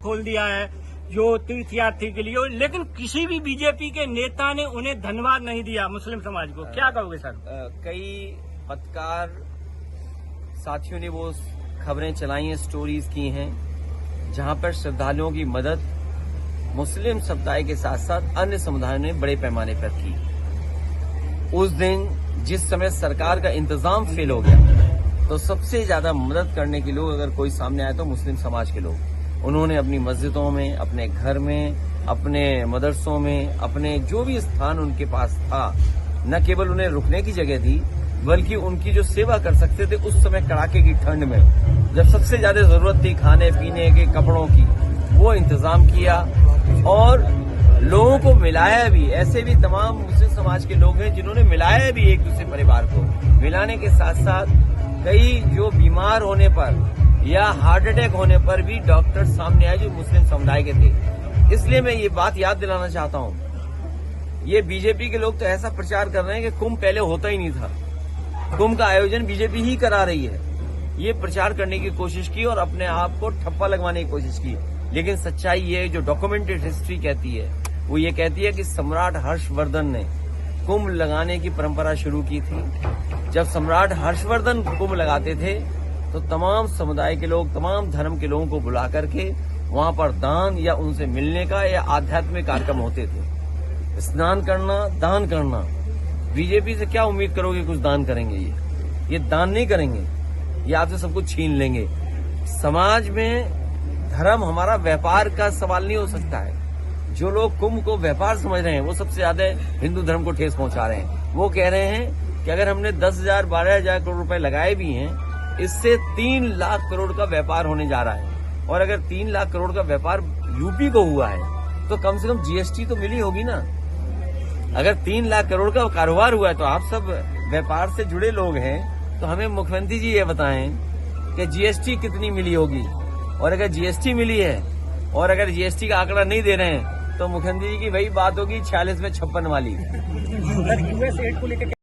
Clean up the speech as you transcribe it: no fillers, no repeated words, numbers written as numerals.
खोल दिया है जो तीर्थयात्री के लिए, लेकिन किसी भी बीजेपी के नेता ने उन्हें धन्यवाद नहीं दिया मुस्लिम समाज को। क्या कहोगे सर? कई पत्रकार साथियों ने वो खबरें चलाई हैं, स्टोरीज की हैं, जहां पर श्रद्धालुओं की मदद मुस्लिम समुदाय के साथ साथ अन्य समुदायों ने बड़े पैमाने पर की। उस दिन जिस समय सरकार का इंतजाम फेल हो गया तो सबसे ज्यादा मदद करने के लोग अगर कोई सामने आए तो मुस्लिम समाज के लोग। उन्होंने अपनी मस्जिदों में, अपने घर में, अपने मदरसों में, अपने जो भी स्थान उनके पास था, न केवल उन्हें रुकने की जगह दी बल्कि उनकी जो सेवा कर सकते थे उस समय कड़ाके की ठंड में जब सबसे ज्यादा जरूरत थी खाने पीने के, कपड़ों की, वो इंतजाम किया और लोगों को मिलाया भी। ऐसे भी तमाम मुस्लिम समाज के लोग हैं जिन्होंने मिलाया भी एक दूसरे परिवार को। मिलाने के साथ साथ कई जो बीमार होने पर या हार्ट अटैक होने पर भी डॉक्टर सामने आए जो मुस्लिम समुदाय के थे। इसलिए मैं ये बात याद दिलाना चाहता हूँ, ये बीजेपी के लोग तो ऐसा प्रचार कर रहे हैं कि कुंभ पहले होता ही नहीं था, कुंभ का आयोजन बीजेपी ही करा रही है। ये प्रचार करने की कोशिश की और अपने आप को ठप्पा लगवाने की कोशिश की, लेकिन सच्चाई ये जो डॉक्यूमेंटेड हिस्ट्री कहती है वो ये कहती है कि सम्राट हर्षवर्धन ने कुंभ लगाने की परंपरा शुरू की थी। जब सम्राट हर्षवर्धन कुंभ लगाते थे तो तमाम समुदाय के लोग, तमाम धर्म के लोगों को बुला करके वहां पर दान या उनसे मिलने का या आध्यात्मिक कार्यक्रम होते थे। स्नान करना, दान करना। बीजेपी से क्या उम्मीद करोगे कुछ दान करेंगे? ये दान नहीं करेंगे, ये आपसे सब कुछ छीन लेंगे। समाज में धर्म हमारा व्यापार का सवाल नहीं हो सकता है। जो लोग कुंभ को व्यापार समझ रहे हैं वो सबसे ज्यादा हिंदू धर्म को ठेस पहुंचा रहे हैं। वो कह रहे हैं कि अगर हमने 10,000 12,000 करोड़ रुपए लगाए भी हैं, इससे 3 लाख करोड़ का व्यापार होने जा रहा है। और अगर 3 लाख करोड़ का व्यापार यूपी को हुआ है तो कम से कम जीएसटी तो मिली होगी ना। अगर 3 लाख करोड़ का कारोबार हुआ है तो आप सब व्यापार से जुड़े लोग हैं, तो हमें मुख्यमंत्री जी ये बताएं कि जीएसटी कितनी मिली होगी। और अगर जीएसटी मिली है और अगर जीएसटी का आंकड़ा नहीं दे रहे हैं तो मुख्यमंत्री जी की वही बात होगी 46 में 56 वाली। यूएस एड को लेकर